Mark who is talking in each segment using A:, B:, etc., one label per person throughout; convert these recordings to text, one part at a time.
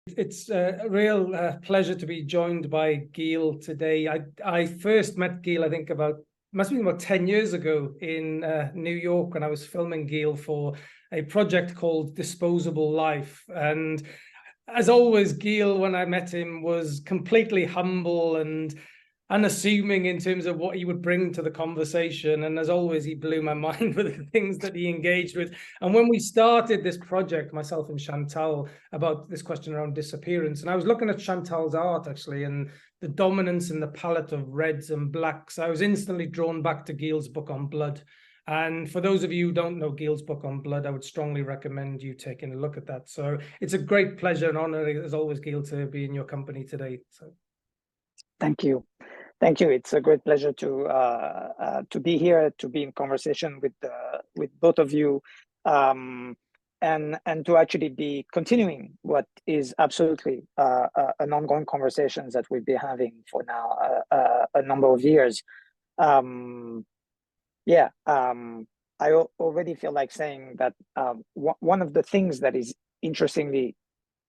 A: It's a real pleasure to be joined by Gil today. I first met Gil, I think must have been about 10 years ago in New York when I was filming Gil for a project called Disposable Life. And as always, Gil, when I met him, was completely humble and unassuming in terms of what he would bring to the conversation. And as always, he blew my mind with the things that he engaged with. And when we started this project, myself and Chantal, about this question around disappearance, and I was looking at Chantal's art actually, and the dominance in the palette of reds and blacks, I was instantly drawn back to Gil's book on blood. And for those of you who don't know Gil's book on blood, I would strongly recommend you taking a look at that. So it's a great pleasure and honor, as always, Gil, to be in your company today. So
B: thank you. Thank you. It's a great pleasure to be here, to be in conversation with both of you, and to actually be continuing what is absolutely an ongoing conversation that we've been having for now a number of years. I already feel like saying that one of the things that is interestingly,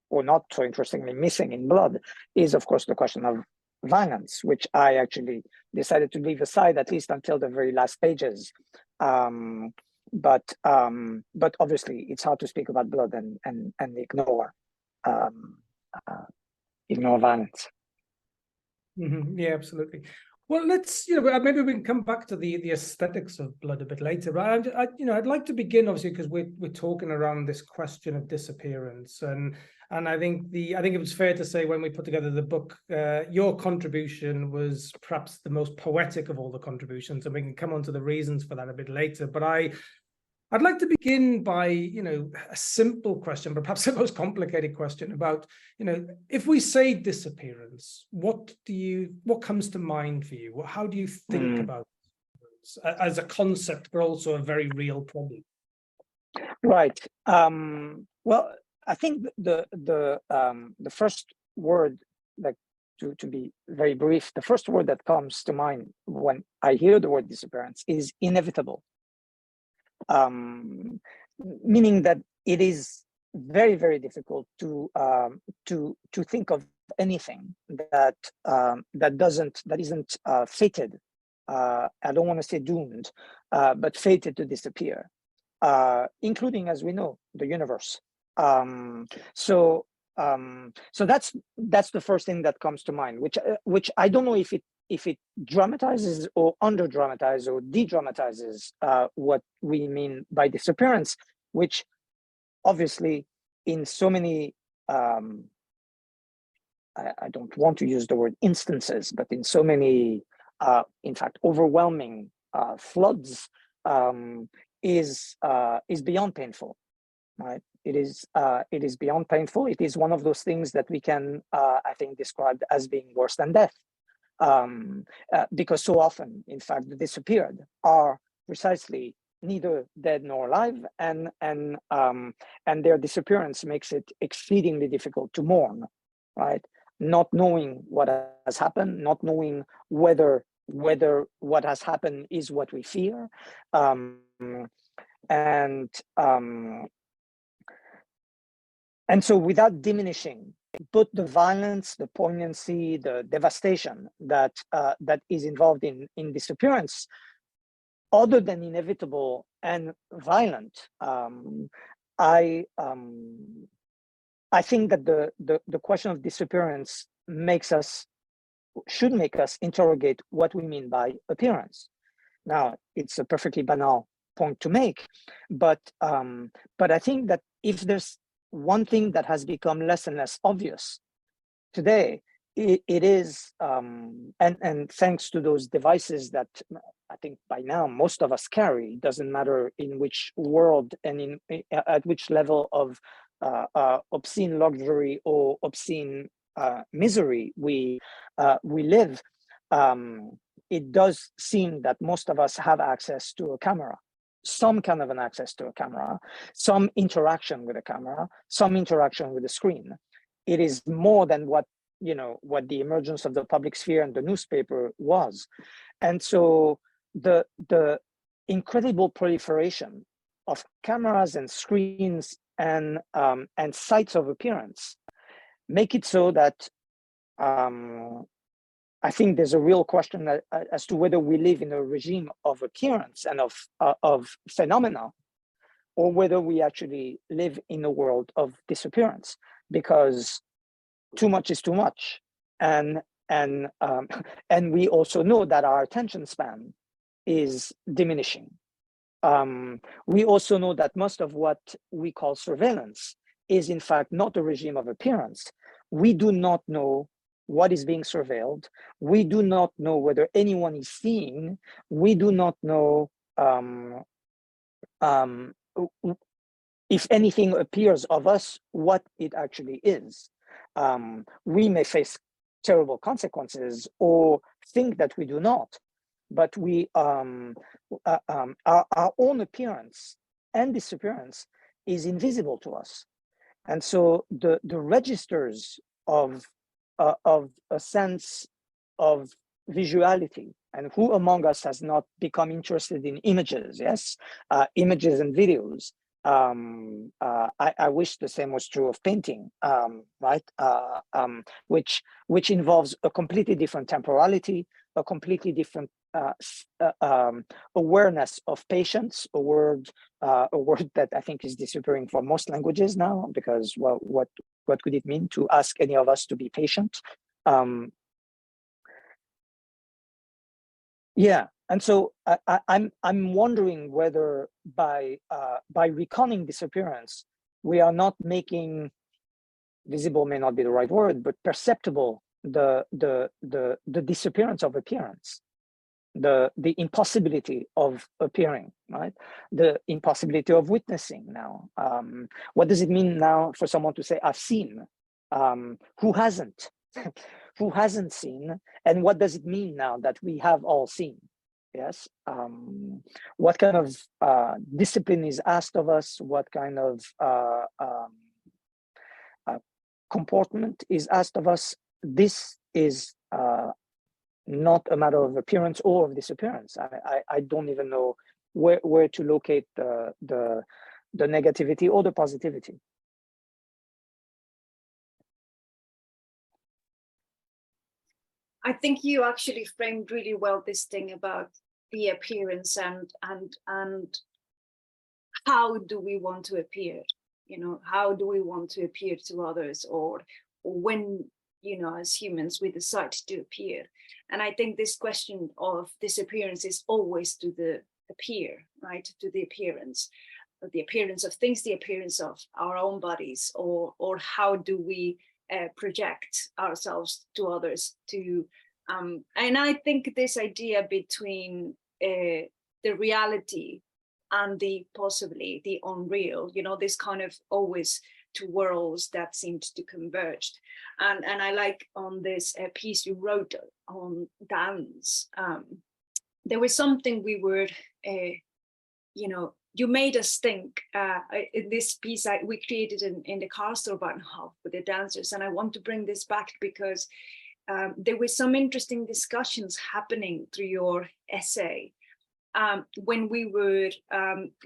B: or not so interestingly, missing in blood is, of course, the question of violence, which I actually decided to leave aside at least until the very last pages. But obviously, it's hard to speak about blood and ignore violence.
A: Mm-hmm. Yeah, absolutely. Well, let's, maybe we can come back to the aesthetics of blood a bit later. But I'd like to begin, obviously, because we're talking around this question of disappearance, and I think it was fair to say when we put together the book, your contribution was perhaps the most poetic of all the contributions, and we can come on to the reasons for that a bit later. But I'd like to begin by, a simple question, but perhaps the most complicated question about, if we say disappearance, what comes to mind for you? How do you think about it as a concept, but also a very real problem?
B: Right. Well, I think the first word, like to be very brief, the first word that comes to mind when I hear the word disappearance is inevitable. Meaning that it is very, very difficult to think of anything that isn't fated. I don't want to say doomed, but fated to disappear, including, as we know, the universe. So that's the first thing that comes to mind, which I don't know if it dramatizes or under dramatizes or de-dramatizes what we mean by disappearance, which obviously in so many, I don't want to use the word instances, but in so many, in fact, overwhelming floods is beyond painful, right? It is beyond painful. It is one of those things that we can, I think, describe as being worse than death. Because so often, in fact, the disappeared are precisely neither dead nor alive, and their disappearance makes it exceedingly difficult to mourn, right? Not knowing what has happened, not knowing whether what has happened is what we fear, and so without diminishing both the violence, the poignancy, the devastation that is involved in disappearance, other than inevitable and violent, I think that the question of disappearance should make us interrogate what we mean by appearance. Now, it's a perfectly banal point to make, but I think that if there's one thing that has become less and less obvious today, it is, and thanks to those devices that I think by now most of us carry, it doesn't matter in which world and at which level of obscene luxury or obscene misery we live, it does seem that most of us have access to a camera. Some kind of an access to a camera, some interaction with a camera, some interaction with the screen. It is more than what the emergence of the public sphere and the newspaper was. And so the incredible proliferation of cameras and screens and sites of appearance make it so that I think there's a real question as to whether we live in a regime of appearance and of phenomena, or whether we actually live in a world of disappearance, because too much is too much, and we also know that our attention span is diminishing. We also know that most of what we call surveillance is in fact not a regime of appearance. We do not know what is being surveilled. We do not know whether anyone is seeing. We do not know if anything appears of us, what it actually is. We may face terrible consequences or think that we do not, but we our own appearance and disappearance is invisible to us. And so the registers of a sense of visuality, and who among us has not become interested in images, yes, images and videos. I wish the same was true of painting, right? Which involves a completely different temporality, a completely different awareness of patience, a word that I think is disappearing from most languages now, because, well, what could it mean to ask any of us to be patient? Yeah, and so I'm wondering whether by reckoning disappearance, we are not making visible, may not be the right word, but perceptible the disappearance of appearance, the impossibility of appearing, right? The impossibility of witnessing now. What does it mean now for someone to say, I've seen? Who hasn't? Who hasn't seen? And what does it mean now that we have all seen? Yes. What kind of discipline is asked of us? What kind of comportment is asked of us? This is not a matter of appearance or of disappearance. I don't even know where to locate the negativity or the positivity.
C: I think you actually framed really well this thing about the appearance and how do we want to appear? You know, how do we want to appear to others, or when, you know, as humans we decide to appear? And I think this question of disappearance is always to the appear, right? To the appearance of things, the appearance of our own bodies, or how do we project ourselves to others, to and I think this idea between the reality and the possibly the unreal, you know, this kind of always two worlds that seemed to converge. And I like on this piece you wrote on dance, there was something we were you know, you made us think in this piece we created in the castle about half with the dancers. And I want to bring this back because there were some interesting discussions happening through your essay when we were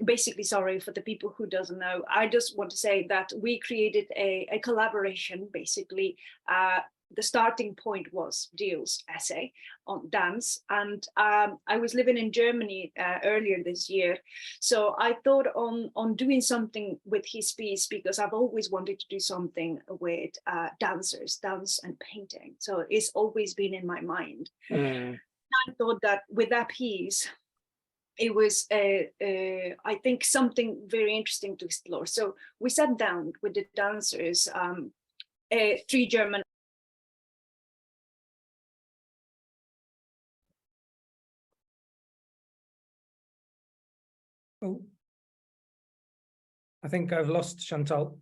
C: basically, sorry for the people who doesn't know, I just want to say that we created a collaboration. Basically, the starting point was Gil's essay on dance, and I was living in Germany earlier this year, so I thought on doing something with his piece, because I've always wanted to do something with dancers, dance and painting, so it's always been in my mind. I thought that with that piece it was I think something very interesting to explore. So we sat down with the dancers, 3 German.
A: Oh, I think I've lost Chantal.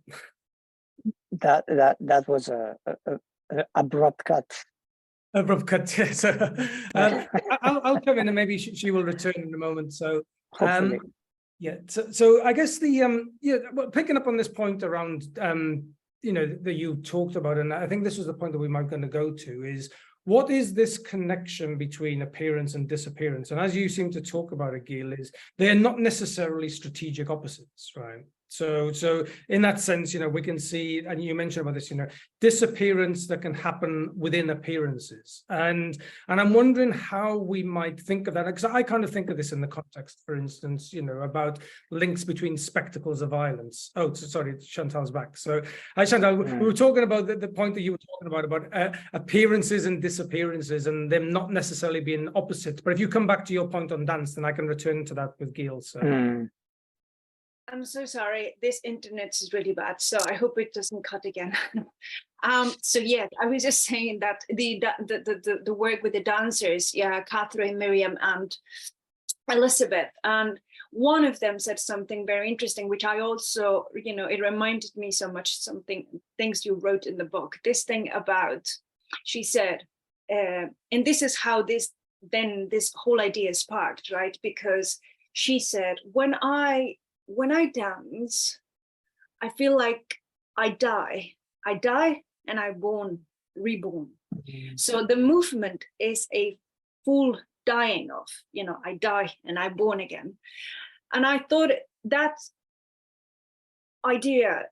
B: That was a abrupt cut.
A: Abrupt cut. Yes. I'll come in and maybe she will return in a moment. So
B: hopefully.
A: Yeah. So I guess the yeah, well, picking up on this point around you know, that you talked about, and I think this was the point that we might going to go to, is what is this connection between appearance and disappearance? And as you seem to talk about it, Gil, is they're not necessarily strategic opposites, right? So in that sense, we can see, and you mentioned about this, disappearance that can happen within appearances. And I'm wondering how we might think of that, because I kind of think of this in the context, for instance, about links between spectacles of violence. Oh, sorry, Chantal's back. So, Chantal, we were talking about the point that you were talking about appearances and disappearances, and them not necessarily being opposite. But if you come back to your point on dance, then I can return to that with Gil. So.
C: I'm so sorry, this internet is really bad, so I hope it doesn't cut again. So yeah, I was just saying that the work with the dancers, yeah, Catherine, Miriam, and Elizabeth, and one of them said something very interesting, which I also, it reminded me so much things you wrote in the book. This thing about, she said, and this is how this whole idea sparked, right? Because she said, when I dance, I feel like I die and I'm reborn. So the movement is a full dying of, I die and I'm born again. And I thought that idea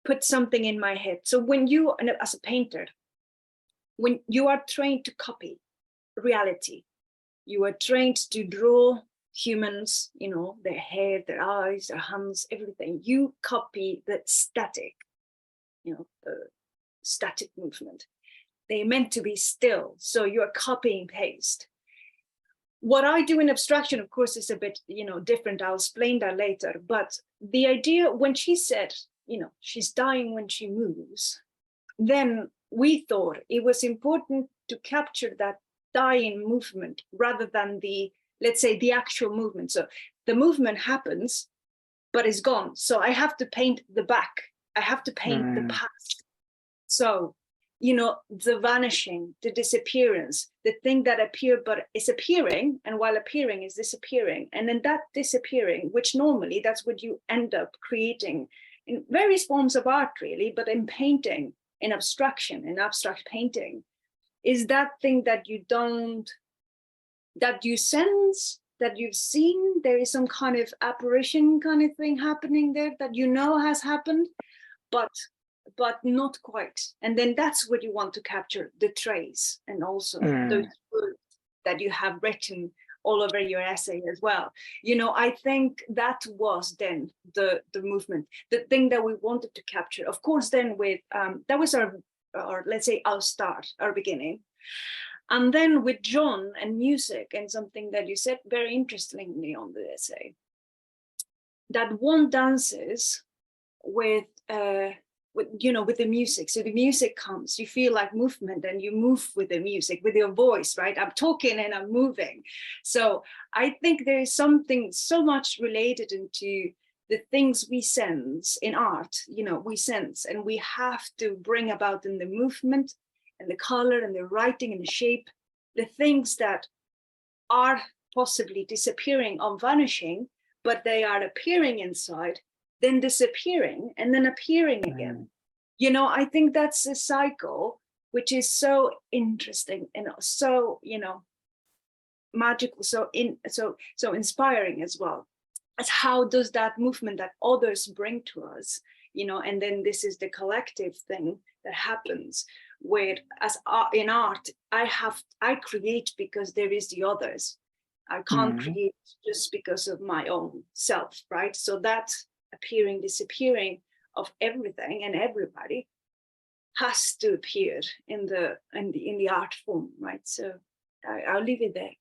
C: put something in my head. So when you, as a painter, when you are trained to copy reality, you are trained to draw humans, their hair, their eyes, their hands, everything. You copy the static, the static movement. They're meant to be still. So you're copying paste. What I do in abstraction, of course, is a bit, different. I'll explain that later. But the idea, when she said, she's dying when she moves, then we thought it was important to capture that dying movement rather than let's say the actual movement. So the movement happens, but it's gone. So I have to paint the back. I have to paint the past. So, the vanishing, the disappearance, the thing that appeared, but is appearing, and while appearing is disappearing. And then that disappearing, which normally that's what you end up creating in various forms of art, really, but in painting, in abstraction, in abstract painting, is that thing that that you sense, that you've seen, there is some kind of apparition kind of thing happening there that has happened, but not quite. And then that's what you want to capture, the trace, and also those words that you have written all over your essay as well. I think that was then the movement, the thing that we wanted to capture. Of course, then with, that was our let's say our beginning. And then with John and music, and something that you said very interestingly on the essay, that one dances with the music. So the music comes, you feel like movement, and you move with the music, with your voice, right? I'm talking and I'm moving. So I think there is something so much related into the things we sense in art, we sense, and we have to bring about in the movement and the color and the writing and the shape, the things that are possibly disappearing or vanishing, but they are appearing inside, then disappearing, and then appearing again. I think that's a cycle which is so interesting and so, magical, so inspiring as well. As how does that movement that others bring to us, and then this is the collective thing that happens, where as in art, I create because there is the others. I can't create just because of my own self, right? So that appearing, disappearing of everything and everybody has to appear in the art form, right? So I'll leave it there.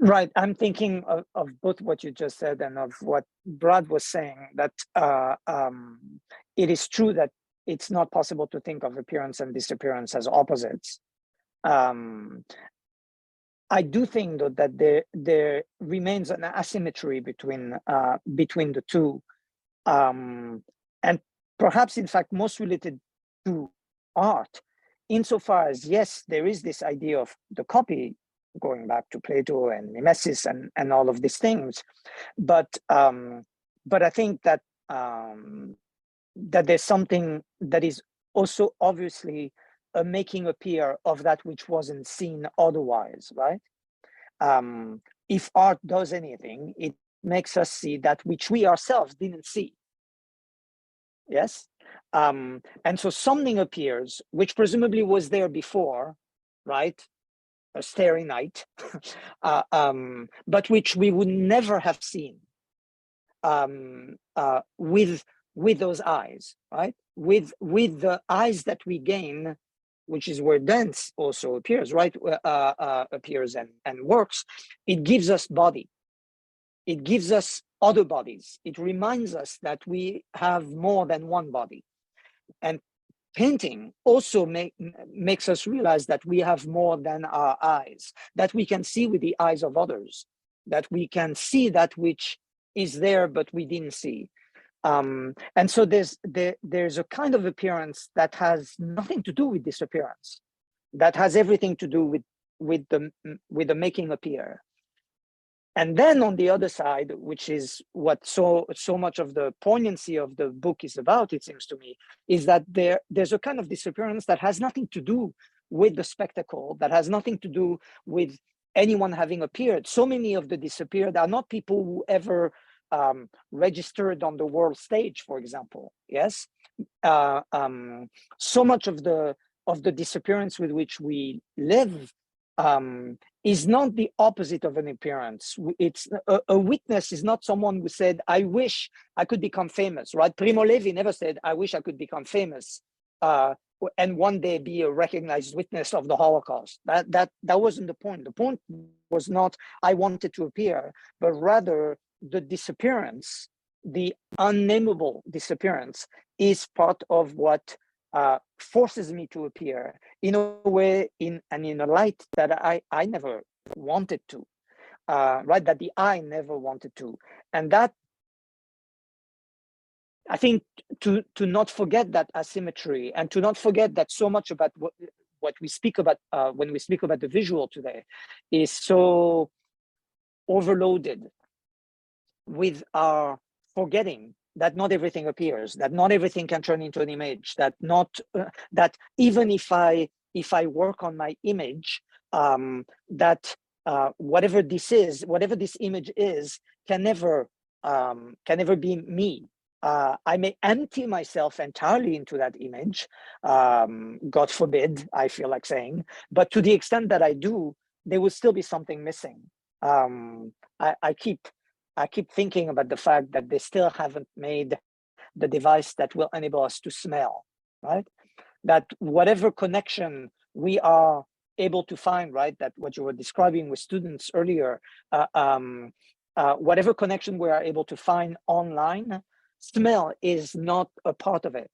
B: Right, I'm thinking of both what you just said and of what Brad was saying, that it is true that it's not possible to think of appearance and disappearance as opposites. I do think, though, that there remains an asymmetry between the two, and perhaps, in fact, most related to art, insofar as, yes, there is this idea of the copy, going back to Plato and mimesis and all of these things, but I think that that there's something that is also obviously a making appear of that which wasn't seen otherwise, right? if art does anything, it makes us see that which we ourselves didn't see. Yes. And so something appears, which presumably was there before, right? A starry night, but which we would never have seen with those eyes, right? With the eyes that we gain, which is where dance also appears, right? Appears and works. It gives us body. It gives us other bodies. It reminds us that we have more than one body. And painting also makes us realize that we have more than our eyes, that we can see with the eyes of others, that we can see that which is there, but we didn't see. And so there's a kind of appearance that has nothing to do with disappearance, that has everything to do with the making appear. And then on the other side, which is what so much of the poignancy of the book is about, it seems to me, is that there's a kind of disappearance that has nothing to do with the spectacle, that has nothing to do with anyone having appeared. So many of the disappeared are not people who ever registered on the world stage, for example. Yes, so much of the disappearance with which we live is not the opposite of an appearance. It's a witness is not someone who said, I wish I could become famous, right? Primo Levi never said, I wish I could become famous and one day be a recognized witness of the Holocaust. That wasn't the point. The point was not, I wanted to appear, but rather the disappearance, the unnameable disappearance is part of what forces me to appear in a way, in a light that I never wanted to, right? That the I never wanted to, and that I think to not forget that asymmetry, and to not forget that so much about what we speak about when we speak about the visual today is so overloaded with our forgetting that not everything appears, that not everything can turn into an image, that not that even if I work on my image, that whatever this image is, can never be me. I may empty myself entirely into that image, God forbid, I feel like saying, but to the extent that I do, there will still be something missing. I keep thinking about the fact that they still haven't made the device that will enable us to smell, right? That whatever connection we are able to find, right? That what you were describing with students earlier, whatever connection we are able to find online, smell is not a part of it.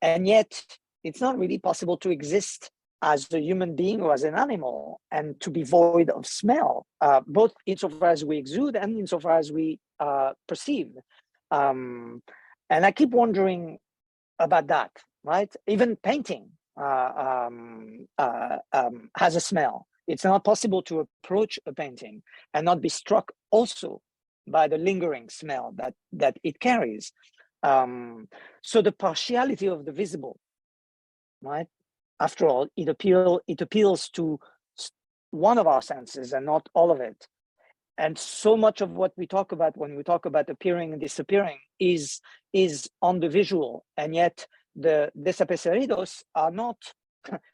B: And yet it's not really possible to exist as a human being or as an animal and to be void of smell, both insofar as we exude and insofar as we perceive. And I keep wondering about that, right? Even painting has a smell. It's not possible to approach a painting and not be struck also by the lingering smell that it carries. So the partiality of the visible, right? After all, it appeals to one of our senses and not all of it. And so much of what we talk about when we talk about appearing and disappearing is on the visual, and yet the desaparecidos are not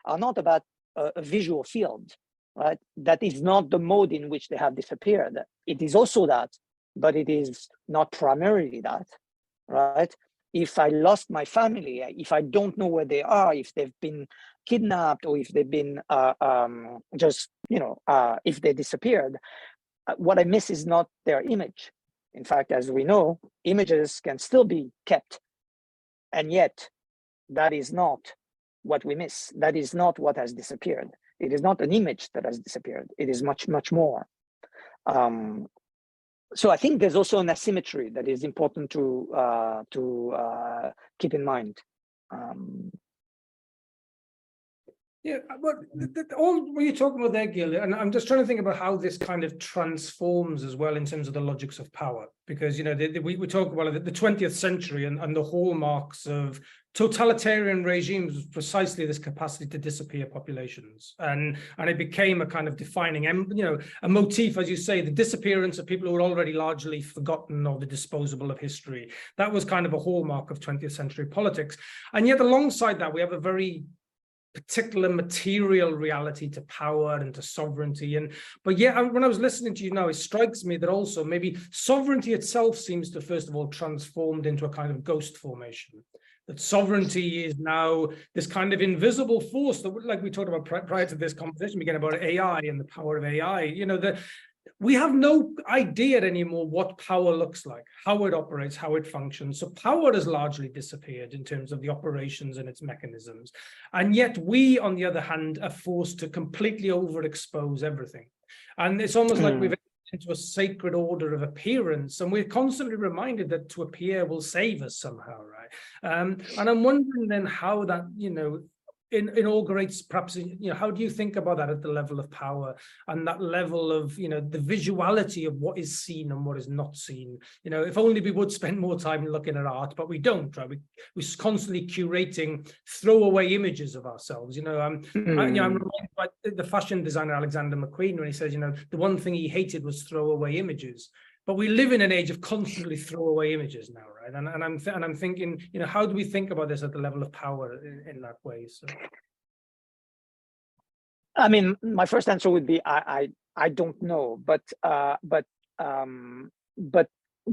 B: about a visual field, right? That is not the mode in which they have disappeared. It is also that, but it is not primarily that, right? If I lost my family, if I don't know where they are, if they've been kidnapped, or if they've been if they disappeared, what I miss is not their image. In fact, as we know, images can still be kept, and yet that is not what we miss. That is not what has disappeared. It is not an image that has disappeared. It is much, much more. So I think there's also an asymmetry that is important to keep in mind.
A: Yeah, but all what you're talking about there, Gil, and I'm just trying to think about how this kind of transforms as well in terms of the logics of power, because we talk about the 20th century and the hallmarks of totalitarian regimes was precisely this capacity to disappear populations, and it became a kind of defining, a motif, as you say, the disappearance of people who were already largely forgotten or the disposable of history. That was kind of a hallmark of 20th century politics, and yet alongside that we have a very particular material reality to power and to sovereignty. But yeah, when I was listening to you now, it strikes me that also maybe sovereignty itself seems to first of all transformed into a kind of ghost formation. That sovereignty is now this kind of invisible force that, like we talked about prior to this conversation, again about AI and the power of AI, we have no idea anymore what power looks like, how it operates, how it functions. So power has largely disappeared in terms of the operations and its mechanisms. And yet we, on the other hand, are forced to completely overexpose everything. And it's almost like we've into a sacred order of appearance, and we're constantly reminded that to appear will save us somehow, right? And I'm wondering then how that, inaugurates perhaps, how do you think about that at the level of power and that level of, the visuality of what is seen and what is not seen? If only we would spend more time looking at art, but we don't, right? We're constantly curating throwaway images of ourselves. I'm reminded by the fashion designer Alexander McQueen when he says, the one thing he hated was throwaway images. But we live in an age of constantly throwaway images now, right? And I'm thinking, how do we think about this at the level of power in that way? So,
B: I mean, my first answer would be I don't know, but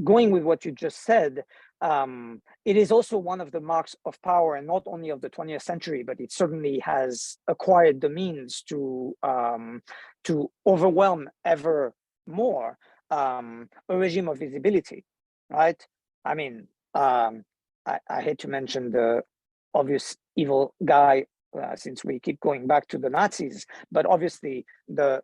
B: going with what you just said, it is also one of the marks of power, and not only of the 20th century, but it certainly has acquired the means to overwhelm ever more a regime of visibility, right? I mean, I hate to mention the obvious evil guy, since we keep going back to the Nazis, but obviously the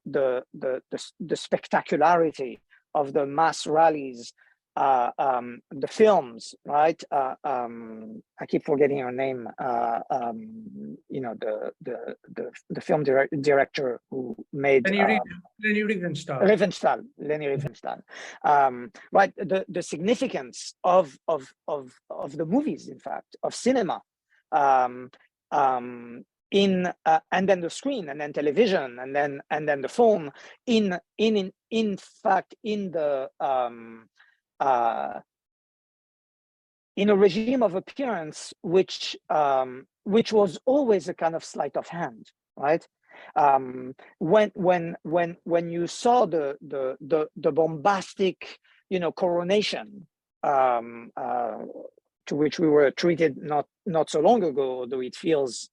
B: spectacularity of the mass rallies, the films, right? I keep forgetting her name. The film director who made
A: Leni Riefenstahl.
B: Leni Riefenstahl. Right. The significance of the movies, in fact, of cinema. And then the screen, and then television, and then the phone. In fact, in a regime of appearance, which was always a kind of sleight of hand, right? When you saw the bombastic, coronation, to which we were treated not so long ago, although it feels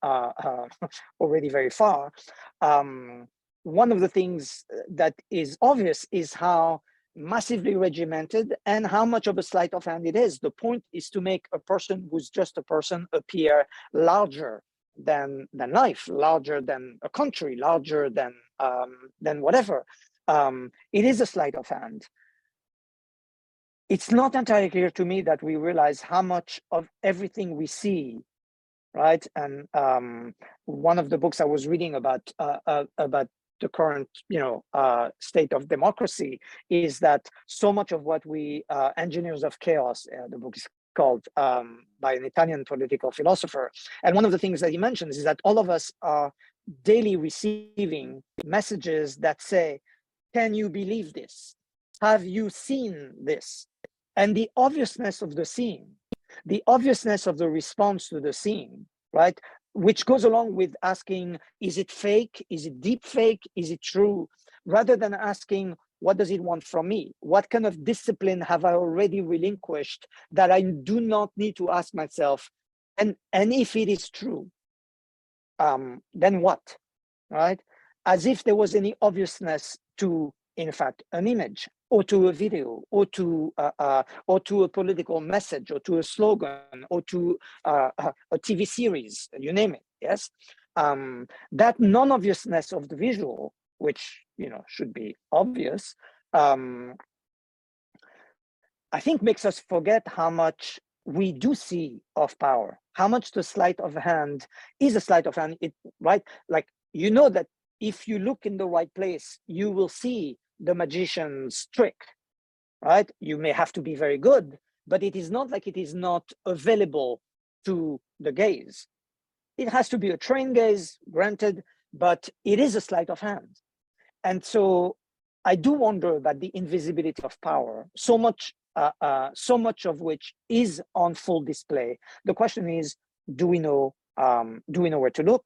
B: already very far. One of the things that is obvious is how massively regimented and how much of a sleight of hand it is. The point is to make a person who's just a person appear larger than life, larger than a country, larger than whatever. It is a sleight of hand. It's not entirely clear to me that we realize how much of everything we see, right? And one of the books I was reading about the current, state of democracy is that so much of what we engineers of chaos, the book is called, by an Italian political philosopher. And one of the things that he mentions is that all of us are daily receiving messages that say, can you believe this? Have you seen this? And the obviousness of the scene, the obviousness of the response to the scene, right? Which goes along with asking, is it fake? Is it deep fake? Is it true? Rather than asking, what does it want from me? What kind of discipline have I already relinquished that I do not need to ask myself? And if it is true, then what, right? As if there was any obviousness to, in fact, an image, or to a video, or to a political message, or to a slogan, or to a TV series, you name it. Yes, that non-obviousness of the visual, which should be obvious, I think makes us forget how much we do see of power, how much the sleight of hand is a sleight of hand, right? Like, you know that if you look in the right place, you will see the magician's trick, right? You may have to be very good, but it is not like it is not available to the gaze. It has to be a trained gaze, granted, but it is a sleight of hand. And so I do wonder about the invisibility of power, so much of which is on full display. The question is, do we know where to look?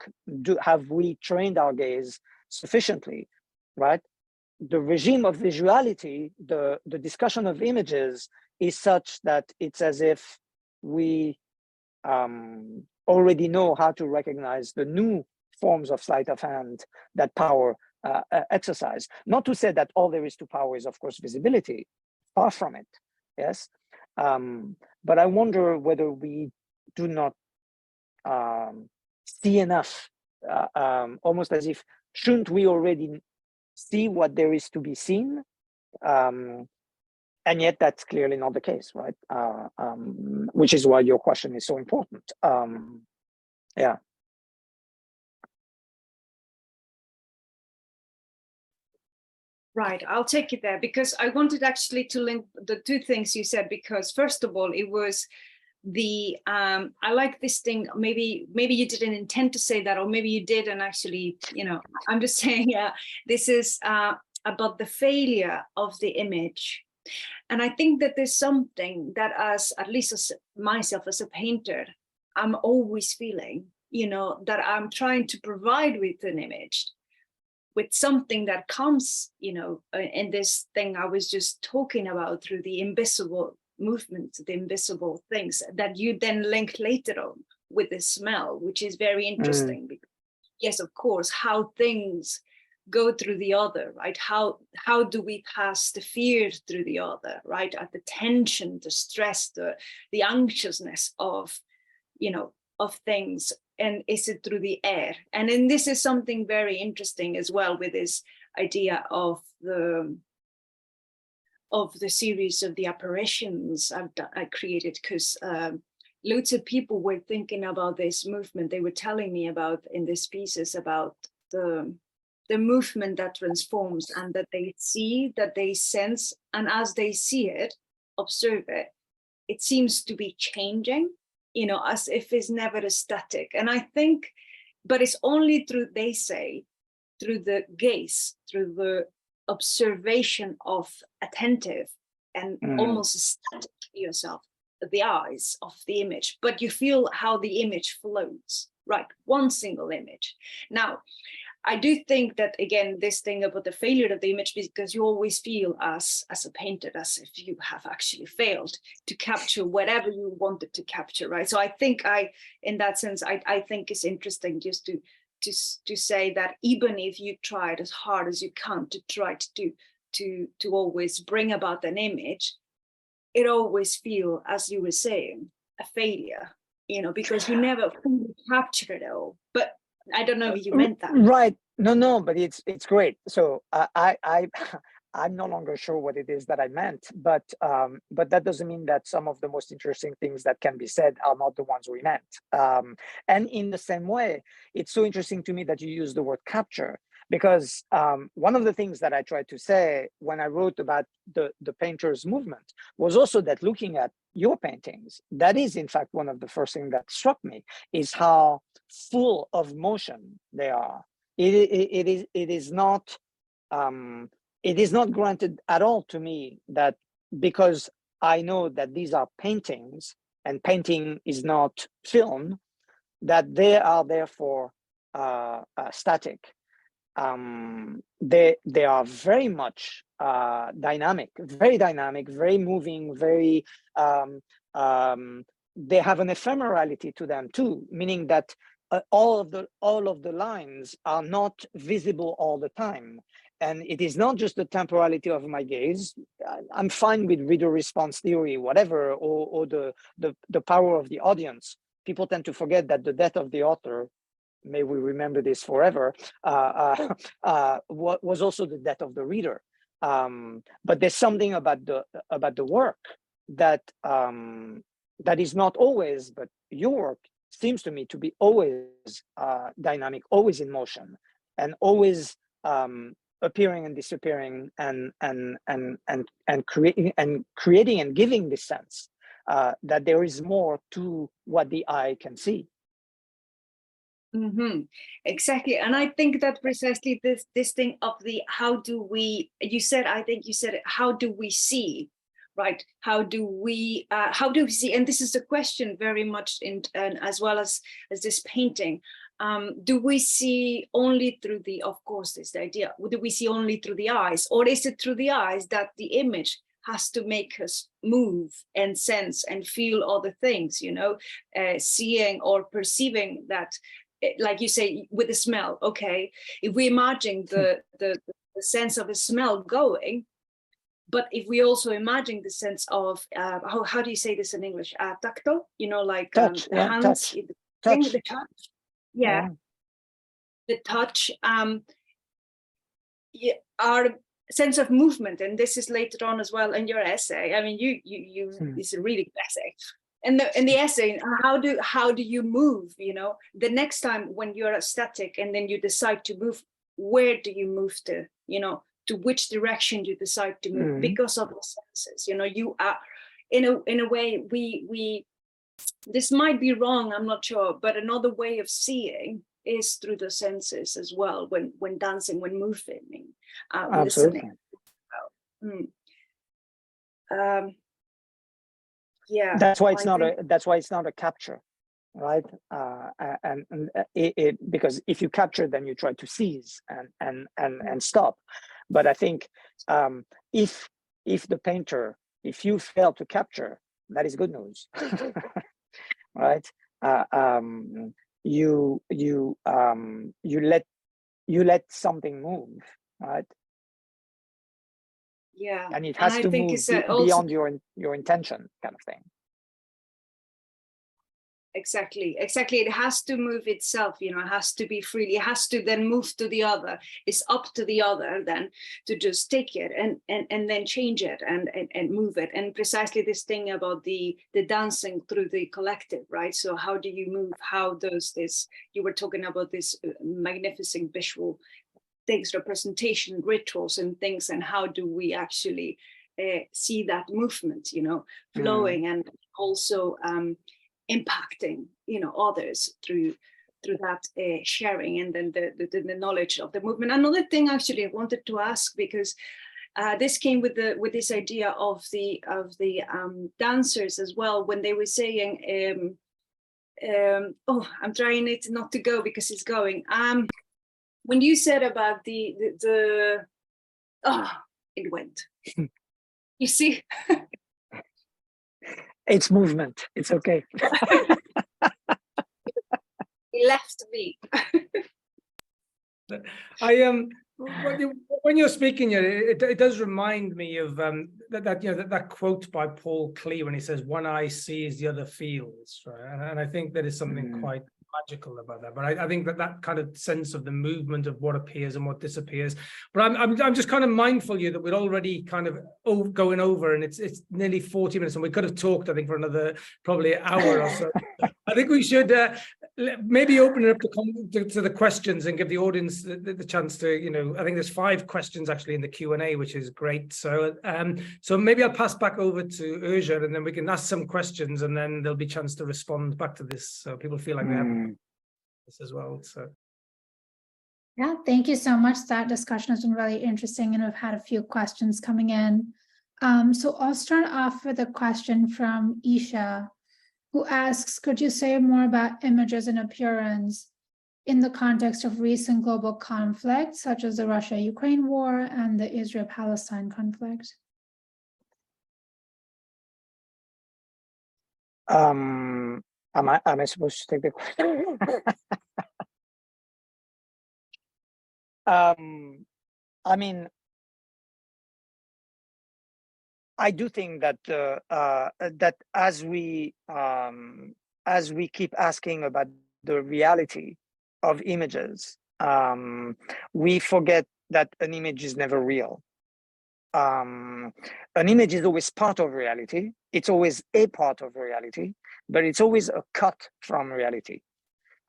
B: Have we trained our gaze sufficiently, right? The regime of visuality, the discussion of images is such that it's as if we already know how to recognize the new forms of sleight of hand that power exercise. Not to say that all there is to power is, of course, visibility. Far from it, yes. But I wonder whether we do not see enough, almost as if, shouldn't we already see what there is to be seen? And yet that's clearly not the case, right? Which is why your question is so important. Yeah.
C: Right, I'll take it there, because I wanted actually to link the two things you said, because first of all, it was the I like this thing, maybe you didn't intend to say that, or maybe you did, and actually, you know, I'm just saying, this is about the failure of the image. And I think that there's something that, as at least as myself as a painter, I'm always feeling, you know, that I'm trying to provide with an image, with something that comes, you know, in this thing I was just talking about, through the invisible movements, the invisible things that you then link later on with the smell, which is very interesting. Because, yes, of course, how things go through the other, right? How do we pass the fear through the other, right? At the tension, the stress, the anxiousness of, you know, of things. And is it through the air? And then this is something very interesting as well, with this idea of the series of the apparitions I created, because loads of people were thinking about this movement. They were telling me about, in these pieces, about the movement that transforms, and that they see, that they sense, and as they see it, observe it, it seems to be changing, you know, as if it's never static. And I think, but it's only through, they say, through the gaze, through the observation of attentive and almost static yourself, the eyes of the image, but you feel how the image floats, right? One single image. Now, I do think that, again, this thing about the failure of the image, because you always feel as a painter as if you have actually failed to capture whatever you wanted to capture, right? So I think in that sense, I think it's interesting just to say that even if you tried as hard as you can to try to always bring about an image, it always feel, as you were saying, a failure, you know, because you never fully capture it all. But I don't know if you meant that.
B: Right. No, but it's great. So I'm no longer sure what it is that I meant, but that doesn't mean that some of the most interesting things that can be said are not the ones we meant. And in the same way, it's so interesting to me that you use the word capture, because one of the things that I tried to say when I wrote about the painter's movement was also that, looking at your paintings, that is in fact one of the first things that struck me, is how full of motion they are. It is not granted at all to me that, because I know that these are paintings and painting is not film, that they are therefore static. They are very much dynamic, very moving, very they have an ephemerality to them too, meaning that all of the lines are not visible all the time. And it is not just the temporality of my gaze. I'm fine with reader response theory, whatever, or the power of the audience. People tend to forget that the death of the author, may we remember this forever, was also the death of the reader. But there's something about the work that that is not always, but your work seems to me to be always dynamic, always in motion, and always appearing and disappearing, and creating and giving this sense that there is more to what the eye can see.
C: Mm-hmm. Exactly. And I think that precisely this thing of the how do we, I think you said it, how do we see, right? How do we see? And this is a question very much as well as this painting. Do we see only through of course, this idea, do we see only through the eyes, or is it through the eyes that the image has to make us move and sense and feel other things, seeing or perceiving that, like you say, with the smell, okay, if we imagine the sense of a smell going, but if we also imagine the sense of, how do you say this in English? Tactile, like
B: touch,
C: the hands,
B: touch.
C: the touch. Yeah. The touch, our sense of movement, and this is later on as well in your essay. I mean, it's a really good essay. In the essay, how do you move? The next time when you're static and then you decide to move, where do you move to? To which direction you decide to move, because of the senses. You are in a way, we this might be wrong, I'm not sure, but another way of seeing is through the senses as well, when dancing, when moving, listening. Yeah,
B: that's why it's not a capture, right? Because if you capture, then you try to seize and stop. But I think if the painter, if you fail to capture, that is good news. Right? You let something move, right?
C: Yeah,
B: and it has to move beyond your intention, kind of thing.
C: Exactly. It has to move itself, it has to be freely, it has to then move to the other. It's up to the other then to just take it and then change it and move it. And precisely this thing about the dancing through the collective, right? So how do you move? How does this, you were talking about this magnificent visual things, representation, rituals and things, and how do we actually see that movement, flowing and also impacting others through that sharing, and then the knowledge of the movement. Another thing actually I wanted to ask, because this came with this idea of the dancers as well, when they were saying I'm trying it not to go because it's going, when you said about the it went. You see.
B: It's movement. It's okay.
C: It left me.
A: When you're speaking, it does remind me of that quote by Paul Klee when he says, "One eye sees, the other feels." Right, and I think that is something quite magical about that. But I think that kind of sense of the movement of what appears and what disappears. But I'm just kind of mindful that we're already kind of going over, and it's nearly 40 minutes, and we could have talked, I think, for another probably hour or so. I think we should maybe open it up to the questions and give the audience the chance to, I think there's 5 questions actually in the Q&A, which is great. So so maybe I'll pass back over to Urja, and then we can ask some questions, and then there'll be a chance to respond back to this, so people feel like they have this as well. So
D: yeah, thank you so much. That discussion has been really interesting, and we've had a few questions coming in. So I'll start off with a question from Isha, who asks, could you say more about images and appearance in the context of recent global conflicts, such as the Russia-Ukraine war and the Israel-Palestine conflict?
B: Am I supposed to take the question? I mean, I do think that that as we keep asking about the reality of images, we forget that an image is never real, an image is always part of reality. It's always a part of reality, but it's always a cut from reality.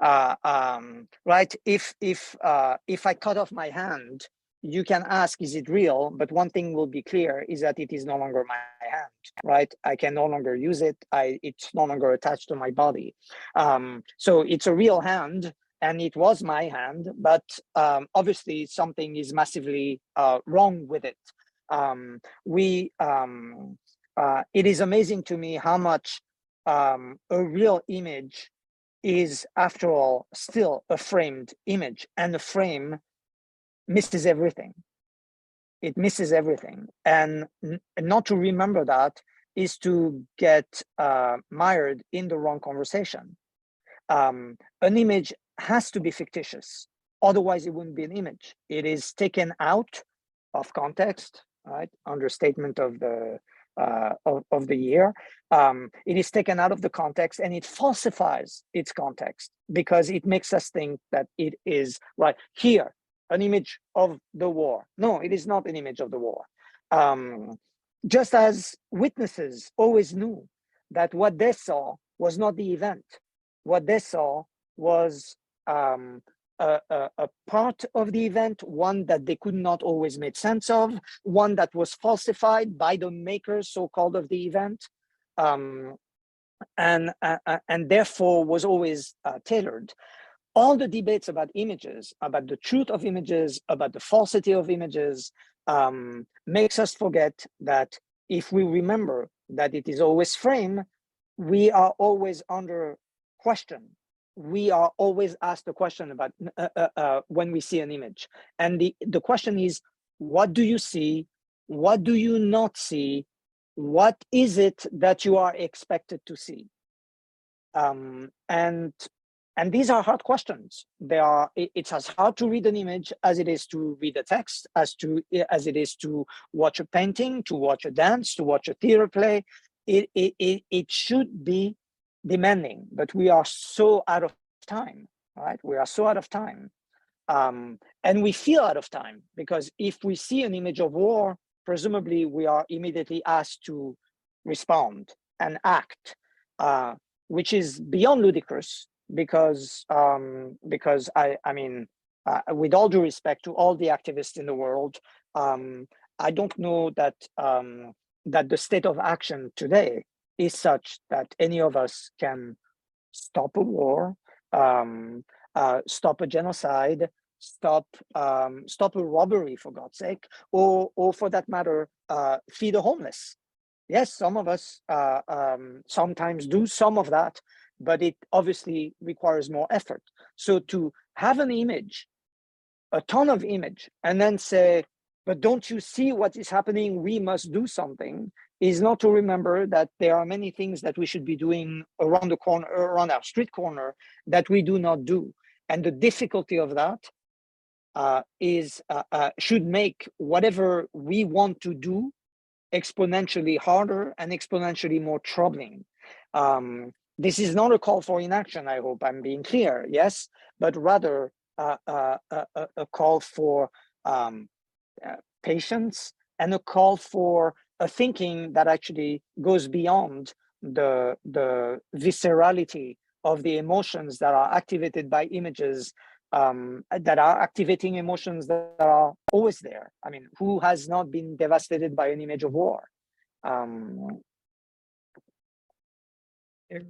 B: Right? If I cut off my hand, you can ask, is it real? But one thing will be clear is that it is no longer my hand, right? I can no longer use it. It's no longer attached to my body. So it's a real hand, and it was my hand, but obviously something is massively wrong with it. It is amazing to me how much a real image is, after all, still a framed image, and a frame misses everything. It misses everything, and not to remember that is to get mired in the wrong conversation. An image has to be fictitious, otherwise it wouldn't be an image. It is taken out of context, right? Understatement of the year. It is taken out of the context, and it falsifies its context because it makes us think that it is right here. An image of the war. No, it is not an image of the war. Just as witnesses always knew that what they saw was not the event. What they saw was a part of the event, one that they could not always make sense of, one that was falsified by the makers, so-called, of the event, and therefore was always tailored. All the debates about images, about the truth of images, about the falsity of images, makes us forget that if we remember that it is always frame, we are always under question. We are always asked a question about when we see an image. And the question is, what do you see? What do you not see? What is it that you are expected to see? And these are hard questions. It's as hard to read an image as it is to read a text, as it is to watch a painting, to watch a dance, to watch a theater play. It should be demanding, but we are so out of time, right? We are so out of time. And we feel out of time, because if we see an image of war, presumably we are immediately asked to respond and act, which is beyond ludicrous, because I mean, with all due respect to all the activists in the world, I don't know that that the state of action today is such that any of us can stop a war, stop a genocide, stop a robbery, for God's sake, or for that matter, feed the homeless. Yes, some of us sometimes do some of that, but it obviously requires more effort. So to have an image, a ton of image, and then say, but don't you see what is happening? We must do something, is not to remember that there are many things that we should be doing around the corner, around our street corner, that we do not do. And the difficulty of that should make whatever we want to do exponentially harder and exponentially more troubling. This is not a call for inaction, I hope I'm being clear, yes, but rather a call for patience, and a call for a thinking that actually goes beyond the viscerality of the emotions that are activated by images, that are activating emotions that are always there. I mean, who has not been devastated by an image of war?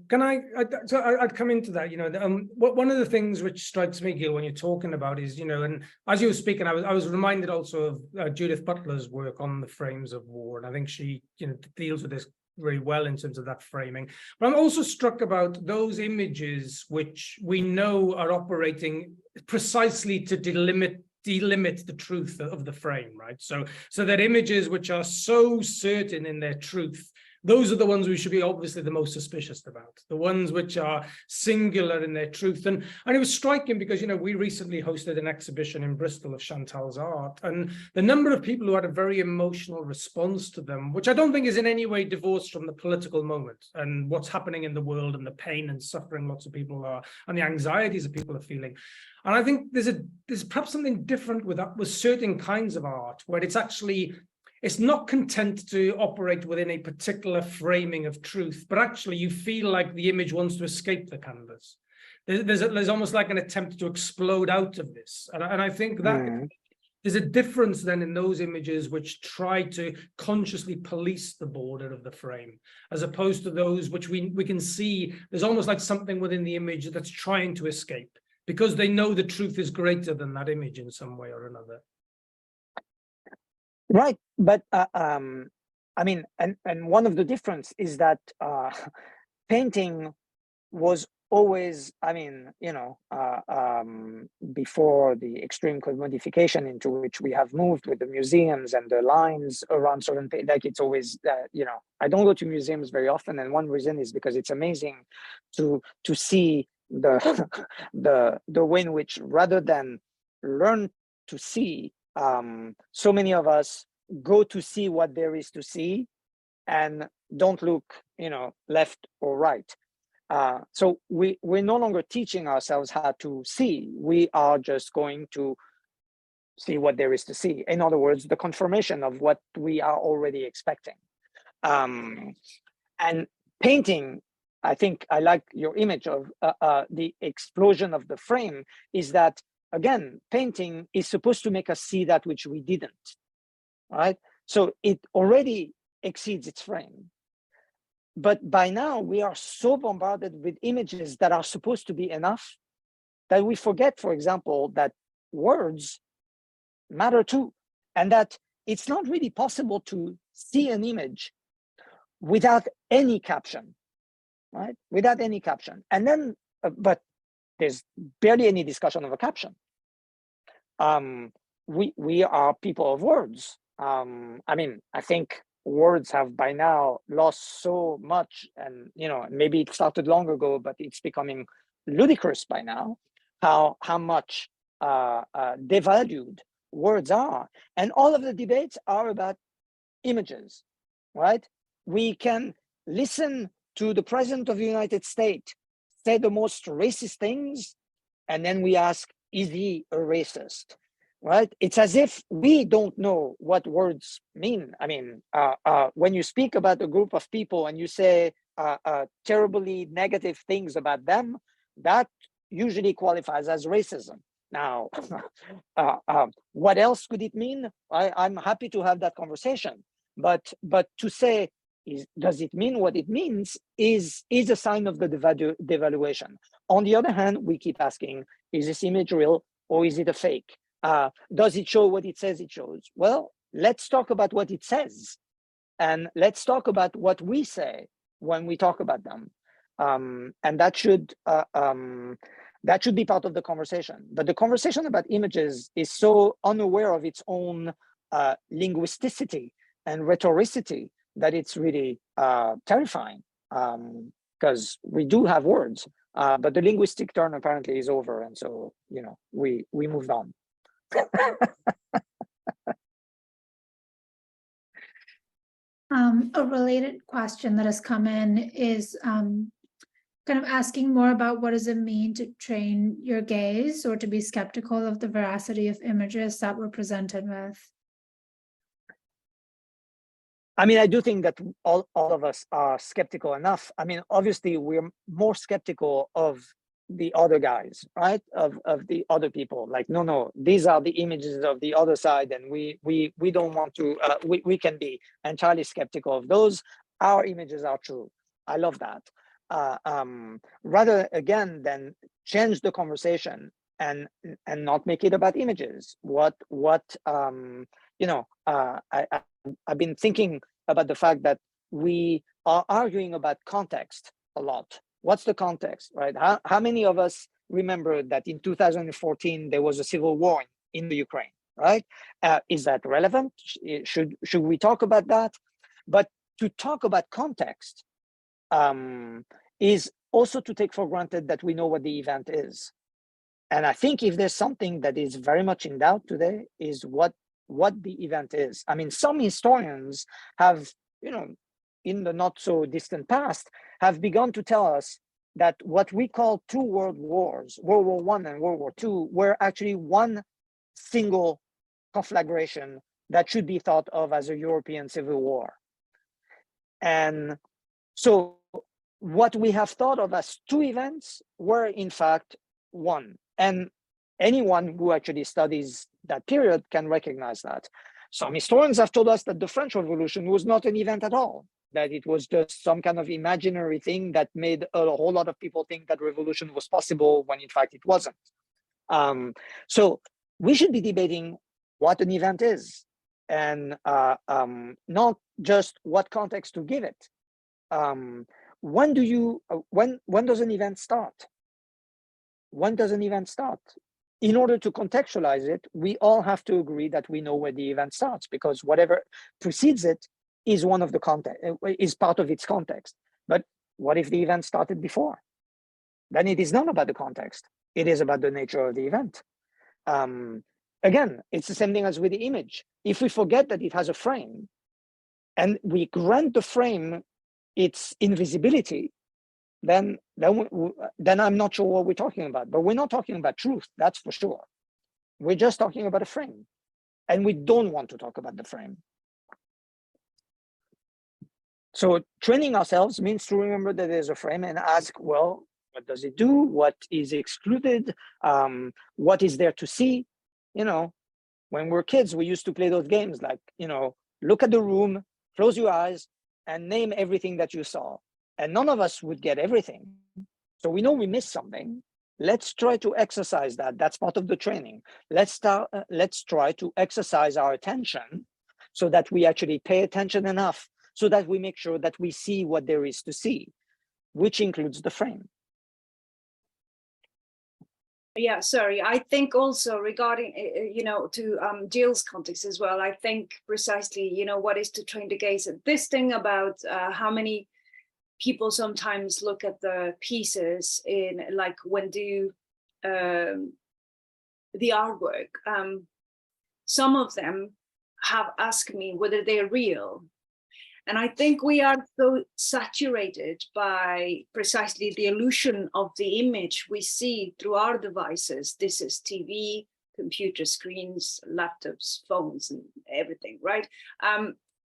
A: Can I'd come into that, you know, one of the things which strikes me, Gil, when you're talking about is, you know, and as you were speaking, I was reminded also of Judith Butler's work on the frames of war, and I think she, you know, deals with this very well in terms of that framing. But I'm also struck about those images which we know are operating precisely to delimit the truth of the frame, right? So that images which are so certain in their truth, those are the ones we should be obviously the most suspicious about, the ones which are singular in their truth. And it was striking because, you know, we recently hosted an exhibition in Bristol of Chantal's art, and the number of people who had a very emotional response to them, which I don't think is in any way divorced from the political moment and what's happening in the world and the pain and suffering lots of people are, and the anxieties that people are feeling. And I think there's perhaps something different with certain kinds of art, where it's it's not content to operate within a particular framing of truth, but actually you feel like the image wants to escape the canvas. There's almost like an attempt to explode out of this. And I think that there's a difference then in those images which try to consciously police the border of the frame, as opposed to those which we can see there's almost like something within the image that's trying to escape, because they know the truth is greater than that image in some way or another.
B: Right, but I mean, and one of the difference is that painting was always, I mean, you know, before the extreme commodification into which we have moved with the museums and the lines around certain, like it's always, you know, I don't go to museums very often, and one reason is because it's amazing to see the the way in which, rather than learn to see, so many of us go to see what there is to see and don't look, you know, left or right. So we're no longer teaching ourselves how to see. We are just going to see what there is to see. In other words, the confirmation of what we are already expecting. And painting, I think I like your image of the explosion of the frame, is that, again, painting is supposed to make us see that which we didn't, right? So it already exceeds its frame. But by now, we are so bombarded with images that are supposed to be enough that we forget, for example, that words matter too, and that it's not really possible to see an image without any caption, right? Without any caption. And then, but there's barely any discussion of a caption. We are people of words. I mean, I think words have by now lost so much, and you know, maybe it started long ago, but it's becoming ludicrous by now how much devalued words are. And all of the debates are about images, right? We can listen to the president of the United States say the most racist things, and then we ask, is he a racist? Right? It's as if we don't know what words mean. I mean, when you speak about a group of people and you say terribly negative things about them, that usually qualifies as racism. Now, what else could it mean? I'm happy to have that conversation, but to say, does it mean what it means is a sign of the devaluation. On the other hand, we keep asking, is this image real or is it a fake? Does it show what it says it shows? Well, let's talk about what it says, and let's talk about what we say when we talk about them, and that should be part of the conversation. But the conversation about images is so unaware of its own linguisticity and rhetoricity that it's really terrifying, because we do have words, but the linguistic turn apparently is over, and so, you know, we moved on.
D: A related question that has come in is kind of asking more about what does it mean to train your gaze or to be skeptical of the veracity of images that we're presented with.
B: I mean, I do think that all of us are skeptical enough. I mean, obviously, we're more skeptical of the other guys, right? Of the other people. Like, no, these are the images of the other side, and we don't want to. We can be entirely skeptical of those. Our images are true. I love that. Rather, again, than change the conversation and not make it about images. What you know, I've been thinking about the fact that we are arguing about context a lot. What's the context, right? How many of us remember that in 2014 there was a civil war in the Ukraine, right? Is that relevant? Should we talk about that? But to talk about context is also to take for granted that we know what the event is. And I think if there's something that is very much in doubt today is what the event is. I mean, some historians have, you know, in the not so distant past, have begun to tell us that what we call two world wars, World War I and World War II, were actually one single conflagration that should be thought of as a European civil war. And so what we have thought of as two events were in fact one. And anyone who actually studies that period can recognize that. Some historians have told us that the French Revolution was not an event at all, that it was just some kind of imaginary thing that made a whole lot of people think that revolution was possible when in fact it wasn't. So we should be debating what an event is, and not just what context to give it. When does an event start? When does an event start? In order to contextualize it, we all have to agree that we know where the event starts, because whatever precedes it is one of the context, is part of its context. But what if the event started before? Then it is not about the context. It is about the nature of the event. Again, it's the same thing as with the image. If we forget that it has a frame and we grant the frame its invisibility, then I'm not sure what we're talking about. But we're not talking about truth, that's for sure. We're just talking about a frame, and we don't want to talk about the frame. So training ourselves means to remember that there's a frame and ask, well, what does it do? What is excluded? What is there to see? You know, when we're kids, we used to play those games like, you know, look at the room, close your eyes, and name everything that you saw. And none of us would get everything. So we know we missed something. Let's try to exercise that. That's part of the training. Let's try to exercise our attention so that we actually pay attention enough so that we make sure that we see what there is to see, which includes the frame.
C: Yeah, sorry. I think also regarding, you know, to Gil's context as well, I think precisely, you know, what is to train the gaze. This thing about how many people sometimes look at the pieces in, like, when do the artwork, some of them have asked me whether they're real. And I think we are so saturated by precisely the illusion of the image we see through our devices. This is TV, computer screens, laptops, phones, and everything, right?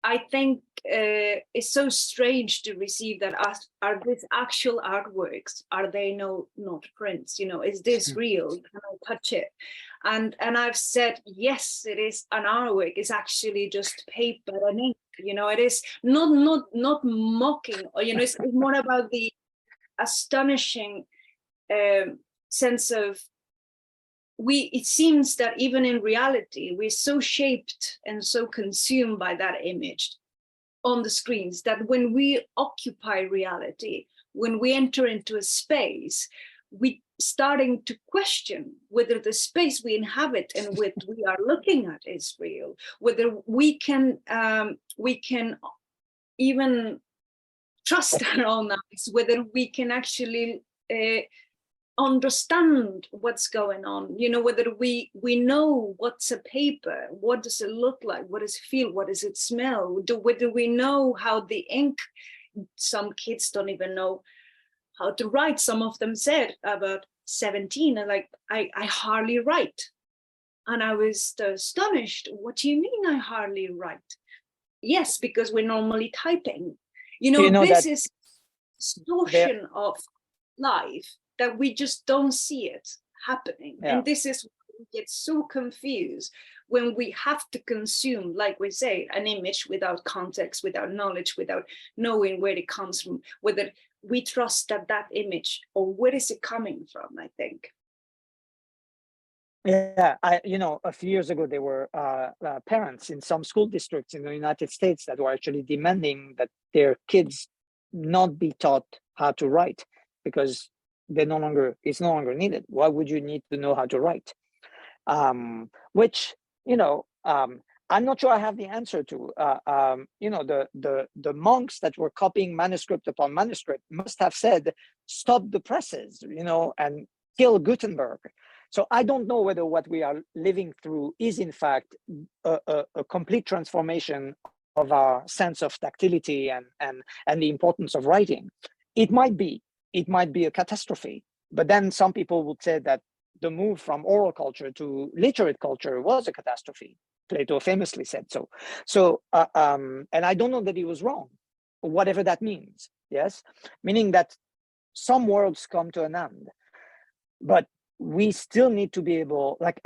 C: I think it's so strange to receive that are these actual artworks? Are they not prints? You know, is this real? Can I touch it? And I've said, yes, it is an artwork. It's actually just paper and ink. You know, it is not mocking, or, you know, it's more about the astonishing sense of it seems that even in reality, we're so shaped and so consumed by that image on the screens that when we occupy reality, when we enter into a space, we starting to question whether the space we inhabit and what we are looking at is real, whether we can even trust our own eyes, whether we can actually understand what's going on, you know, whether we know what's a paper, what does it look like, what does it feel, what does it smell, whether we know how the ink, some kids don't even know how to write. Some of them said about 17, and like, I hardly write. And I was astonished. What do you mean I hardly write? Yes, because we're normally typing. You know this is distortion of life that we just don't see it happening. Yeah. And this is why we get so confused when we have to consume, like we say, an image without context, without knowledge, without knowing where it comes from, whether we trust that image, or where is it coming from, I think.
B: Yeah, you know, a few years ago, there were parents in some school districts in the United States that were actually demanding that their kids not be taught how to write, because it's no longer needed. Why would you need to know how to write? Which, you know, I'm not sure I have the answer to. You know, the monks that were copying manuscript upon manuscript must have said, stop the presses, you know, and kill Gutenberg. So I don't know whether what we are living through is in fact a complete transformation of our sense of tactility and the importance of writing. It might be a catastrophe, but then some people would say that the move from oral culture to literate culture was a catastrophe. Plato famously said so. So, and I don't know that he was wrong, whatever that means. Yes, meaning that some worlds come to an end, but we still need to be able, like,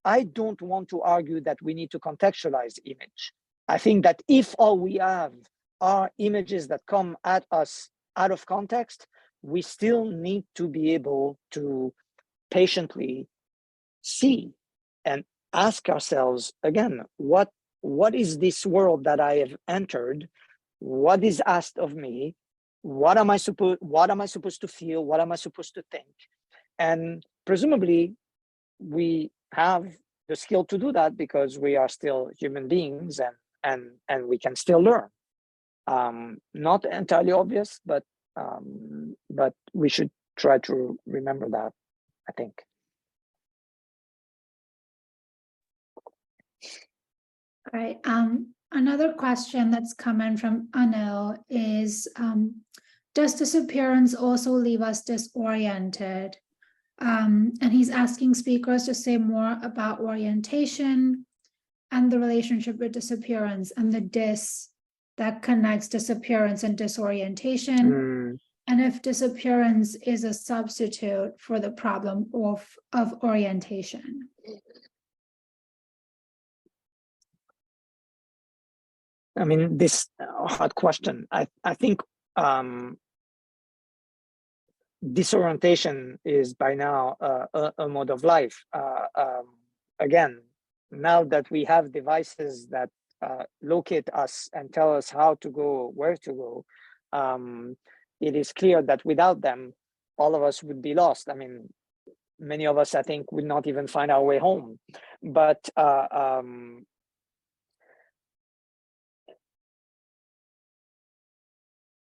B: I don't want to argue that we need to contextualize image. I think that if all we have are images that come at us out of context, we still need to be able to patiently see and ask ourselves again, what is this world that I have entered? What is asked of me? What am I supposed to feel? What am I supposed to think? And presumably we have the skill to do that because we are still human beings, and we can still learn. Not entirely obvious, but we should try to remember that, I think.
D: All right. Another question that's come in from Anil is, does disappearance also leave us disoriented? And he's asking speakers to say more about orientation and the relationship with disappearance and the dis that connects disappearance and disorientation. And if disappearance is a substitute for the problem of orientation.
B: I mean, this hard question. I think disorientation is by now a mode of life. Again, now that we have devices that locate us and tell us how to go, where to go, it is clear that without them, all of us would be lost. I mean, many of us, I think, would not even find our way home. But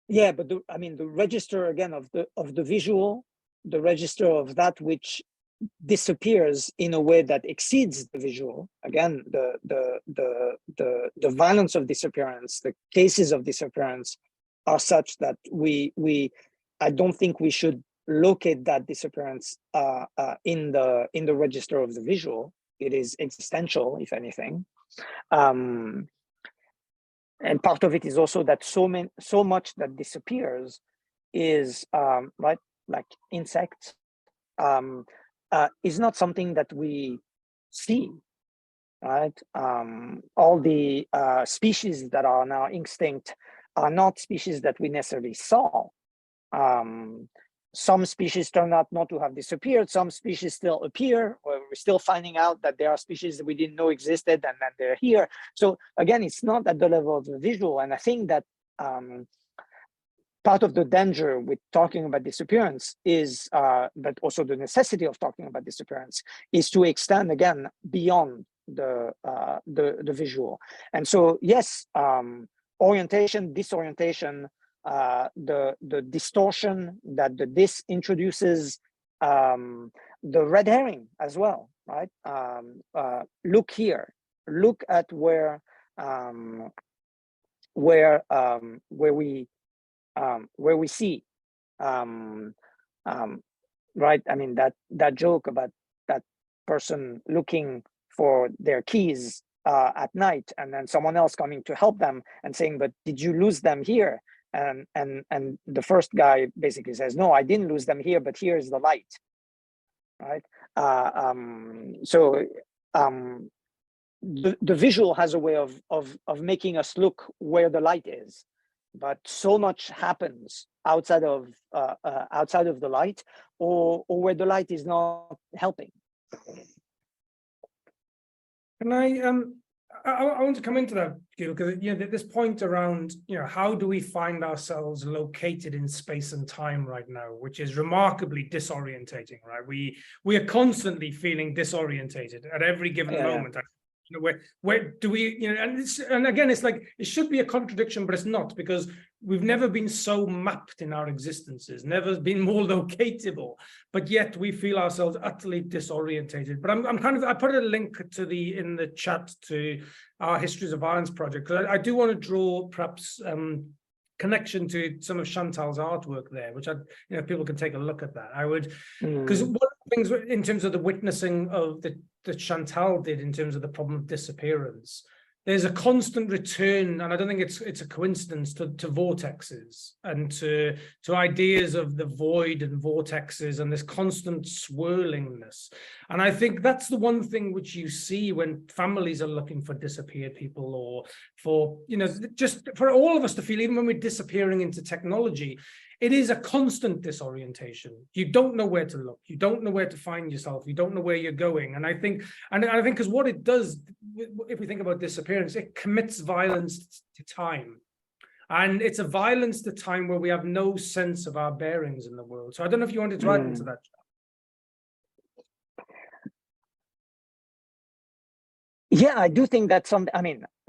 B: yeah, but I mean, the register again of the visual, the register of that which disappears in a way that exceeds the visual. Again, the violence of disappearance, the cases of disappearance are such that I don't think we should locate that disappearance in the register of the visual. It is existential, if anything. And part of it is also that so much that disappears is right, like insects, is not something that we see, right? All the species that are now extinct are not species that we necessarily saw. Some species turn out not to have disappeared. Some species still appear, or we're still finding out that there are species that we didn't know existed and that they're here. So again, it's not at the level of the visual. And I think that part of the danger with talking about disappearance is, but also the necessity of talking about disappearance, is to extend again beyond the visual. And so yes, orientation, disorientation, the distortion that the dis introduces, the red herring as well, right? Look here, look at where we see, right? I mean, that joke about that person looking for their keys at night, and then someone else coming to help them and saying, "But did you lose them here?" And the first guy basically says, "No, I didn't lose them here, but here is the light," right? So the visual has a way of making us look where the light is, but so much happens outside of the light, or where the light is not helping.
A: And I want to come into that, Gil, because this point around how do we find ourselves located in space and time right now, which is remarkably disorientating, right? We are constantly feeling disorientated at every given moment. Where do we, and again, it's like, it should be a contradiction, but it's not, because we've never been so mapped in our existences, never been more locatable, but yet we feel ourselves utterly disorientated. But I put a link in the chat to our Histories of Violence project, because I do want to draw perhaps connection to some of Chantal's artwork there, which people can take a look at that. I would, because one of the things in terms of the witnessing of that Chantal did in terms of the problem of disappearance. There's a constant return, and I don't think it's a coincidence, to vortexes and to ideas of the void and vortexes and this constant swirlingness. And I think that's the one thing which you see when families are looking for disappeared people, or for, you know, just for all of us to feel, even when we're disappearing into technology, it is a constant disorientation. You don't know where to look. You don't know where to find yourself. You don't know where you're going. And I think because what it does, if we think about disappearance, it commits violence to time. And it's a violence to time where we have no sense of our bearings in the world. So I don't know if you wanted to add into that.
B: Yeah, I do think that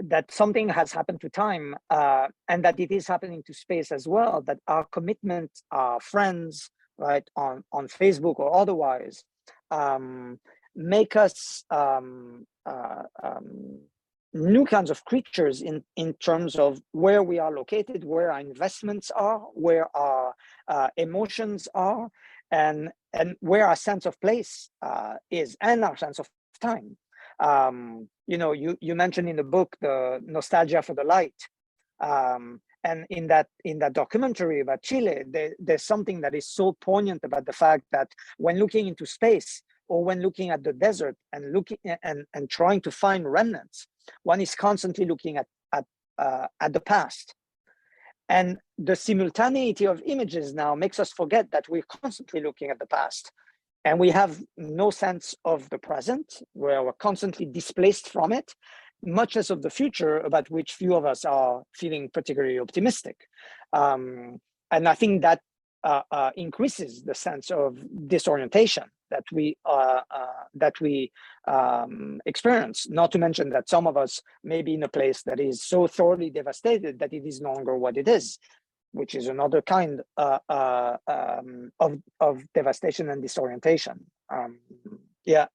B: that something has happened to time, and that it is happening to space as well, that our commitment, our friends, right, on Facebook or otherwise, make us new kinds of creatures in terms of where we are located, where our investments are, where our emotions are, and where our sense of place is, and our sense of time. You know, you mentioned in the book the nostalgia for the light, and in that documentary about Chile, there's something that is so poignant about the fact that when looking into space, or when looking at the desert and looking and trying to find remnants, one is constantly looking at the past. And the simultaneity of images now makes us forget that we're constantly looking at the past. And we have no sense of the present, where we're constantly displaced from it, much less of the future, about which few of us are feeling particularly optimistic. And I think that increases the sense of disorientation that we experience. Not to mention that some of us may be in a place that is so thoroughly devastated that it is no longer what it is, which is another kind of devastation and disorientation. Yeah.